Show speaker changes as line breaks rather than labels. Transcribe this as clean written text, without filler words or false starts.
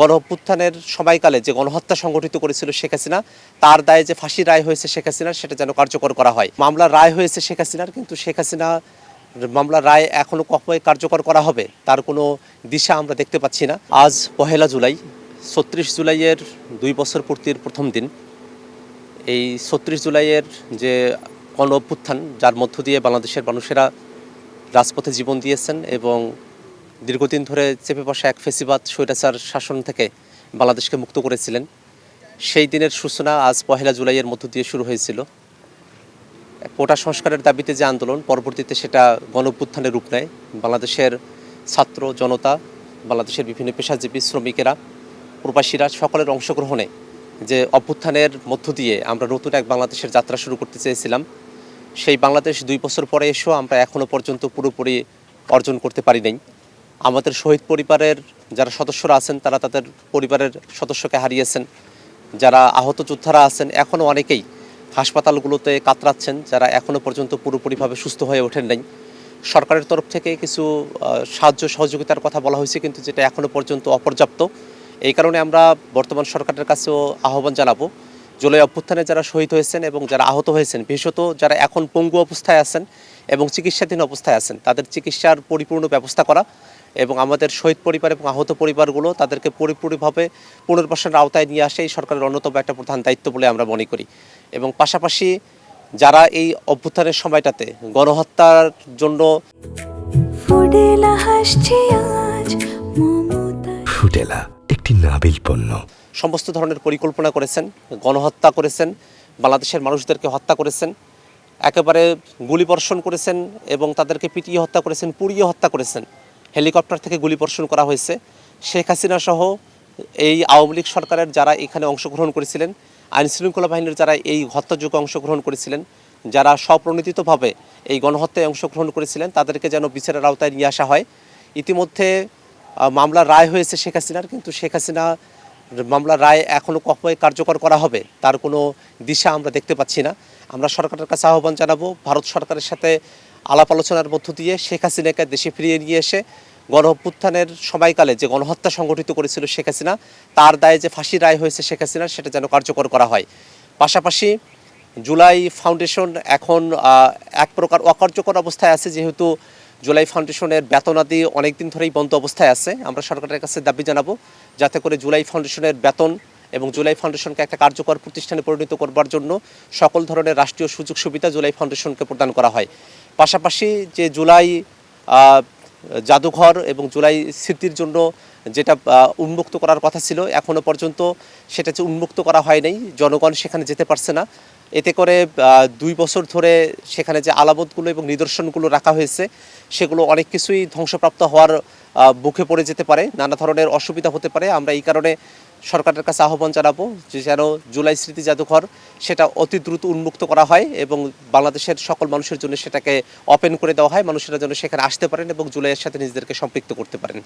গণঅভ্যুত্থানের সময়কালে যে গণহত্যা সংগঠিত করেছিল শেখ হাসিনা, তার দায়ে যে ফাঁসির রায় হয়েছে শেখ হাসিনার, সেটা যেন কার্যকর করা হয়। মামলার রায় হয়েছে শেখ হাসিনার, কিন্তু শেখ হাসিনা মামলার রায় এখনও কবে কার্যকর করা হবে তার কোনো দিশা আমরা দেখতে পাচ্ছি না। আজ 1 জুলাই, 36 জুলাইয়ের 2 বছর পূর্তির প্রথম দিন। এই 36 জুলাইয়ের যে গণঅভ্যুত্থান, যার মধ্য দিয়ে বাংলাদেশের মানুষেরা রাজপথে জীবন দিয়েছেন এবং দীর্ঘদিন ধরে চেপে বসা এক ফেসিবাদ স্বৈরাচার শাসন থেকে বাংলাদেশকে মুক্ত করেছিলেন, সেই দিনের সূচনা আজ 1 জুলাইয়ের মধ্য দিয়ে শুরু হয়েছিল। কোটা সংস্কারের দাবিতে যে আন্দোলন, পরবর্তীতে সেটা গণঅভ্যুত্থানের রূপ নেয়। বাংলাদেশের ছাত্র জনতা, বাংলাদেশের বিভিন্ন পেশাজীবী, শ্রমিকেরা, প্রবাসীরা সকলের অংশগ্রহণে যে অভ্যুত্থানের মধ্য দিয়ে আমরা নতুন এক বাংলাদেশের যাত্রা শুরু করতে চেয়েছিলাম, সেই বাংলাদেশ 2 বছর পরে এসেও আমরা এখনও পর্যন্ত পুরোপুরি অর্জন করতে পারি নাই। আমাদের শহীদ পরিবারের যারা সদস্যরা আছেন, তারা তাদের পরিবারের সদস্যকে হারিয়েছেন। যারা আহত যোদ্ধারা আছেন, এখনও অনেকেই হাসপাতালগুলোতে কাতরাচ্ছেন, যারা এখনও পর্যন্ত পুরোপুরিভাবে সুস্থ হয়ে ওঠেন নাই। সরকারের তরফ থেকে কিছু সাহায্য সহযোগিতার কথা বলা হয়েছে, কিন্তু যেটা এখনও পর্যন্ত অপর্যাপ্ত। এই কারণে আমরা বর্তমান সরকারের কাছেও আহ্বান জানাবো, জুলাই অভ্যুত্থানে যারা শহীদ হয়েছেন এবং যারা আহত হয়েছেন, বিশেষত যারা এখন পঙ্গু অবস্থায় আছেন এবং চিকিৎসাধীন অবস্থায় আছেন, তাদের চিকিৎসার পরিপূর্ণ ব্যবস্থা করা এবং আমাদের শহীদ পরিবার এবং আহত পরিবারগুলো তাদেরকে পরিপূর্ণভাবে পুনর্বাসনের আওতায় নিয়ে আসে এই সরকারের অন্যতম একটা প্রধান দায়িত্ব বলে আমরা মনে করি। এবং পাশাপাশি যারা এই অভ্যুত্থানের সময়টাতে গণহত্যার জন্য
ফুটেলা একটি নাবিল পণ্য,
সমস্ত ধরনের পরিকল্পনা করেছেন, গণহত্যা করেছেন, বাংলাদেশের মানুষদেরকে হত্যা করেছেন, একেবারে গুলিবর্ষণ করেছেন এবং তাদেরকে পিটিয়ে হত্যা করেছেন, পুড়িয়ে হত্যা করেছেন, হেলিকপ্টার থেকে গুলিবর্ষণ করা হয়েছে। শেখ হাসিনা সহ এই আওয়ামী লীগ সরকারের যারা এখানে অংশগ্রহণ করেছিলেন, আইনশৃঙ্খলা বাহিনীর যারা এই হত্যাযোগ্য অংশগ্রহণ করেছিলেন, যারা স্বপ্রণোদিতভাবে এই গণহত্যায় অংশগ্রহণ করেছিলেন, তাদেরকে যেন বিচারের আওতায় নিয়ে আসা হয়। ইতিমধ্যে মামলার রায় হয়েছে শেখ হাসিনার, কিন্তু শেখ হাসিনা মামলার রায় এখনও কবে কার্যকর করা হবে তার কোনো দিশা আমরা দেখতে পাচ্ছি না। আমরা সরকারের কাছে আহ্বান জানাবো, ভারত সরকারের সাথে আলাপ আলোচনার মধ্য দিয়ে শেখ হাসিনাকে দেশে ফিরিয়ে নিয়ে এসে গণঅভ্যুত্থানের সময়কালে যে গণহত্যা সংগঠিত করেছিল শেখ হাসিনা, তার দায়ে যে ফাঁসির রায় হয়েছে শেখ হাসিনার, সেটা যেন কার্যকর করা হয়। পাশাপাশি জুলাই ফাউন্ডেশন এখন এক প্রকার অকার্যকর অবস্থায় আছে, যেহেতু জুলাই ফাউন্ডেশনের বেতনাদি অনেক দিন ধরেই বন্ধ অবস্থায় আছে। আমরা সরকারের কাছে দাবি জানাবো যাতে করে জুলাই ফাউন্ডেশনের বেতন এবং জুলাই ফাউন্ডেশনকে একটা কার্যকর প্রতিষ্ঠানে পরিণত করবার জন্য সকল ধরনের রাষ্ট্রীয় সুযোগ সুবিধা জুলাই ফাউন্ডেশনকে প্রদান করা হয়। পাশাপাশি যে জুলাই জাদুঘর এবং জুলাই স্মৃতির জন্য যেটা উন্মুক্ত করার কথা ছিল, এখনও পর্যন্ত সেটা যে উন্মুক্ত করা হয় নাই, জনগণ সেখানে যেতে পারছে না। এতে করে 2 বছর ধরে সেখানে যে আলামতগুলো এবং নিদর্শনগুলো রাখা হয়েছে, সেগুলো অনেক কিছুই ধ্বংসপ্রাপ্ত হওয়ার মুখে পড়ে যেতে পারে, নানা ধরনের অসুবিধা হতে পারে। আমরা এই কারণে সরকারের কাছে আহ্বান জানাবো যে যেন জুলাই স্মৃতি জাদুঘর সেটা অতি দ্রুত উন্মুক্ত করা হয় এবং বাংলাদেশের সকল মানুষের জন্য সেটাকে ওপেন করে দেওয়া হয়, মানুষেরা যেন সেখানে আসতে পারেন এবং জুলাইয়ের সাথে নিজেদেরকে সম্পৃক্ত করতে পারেন।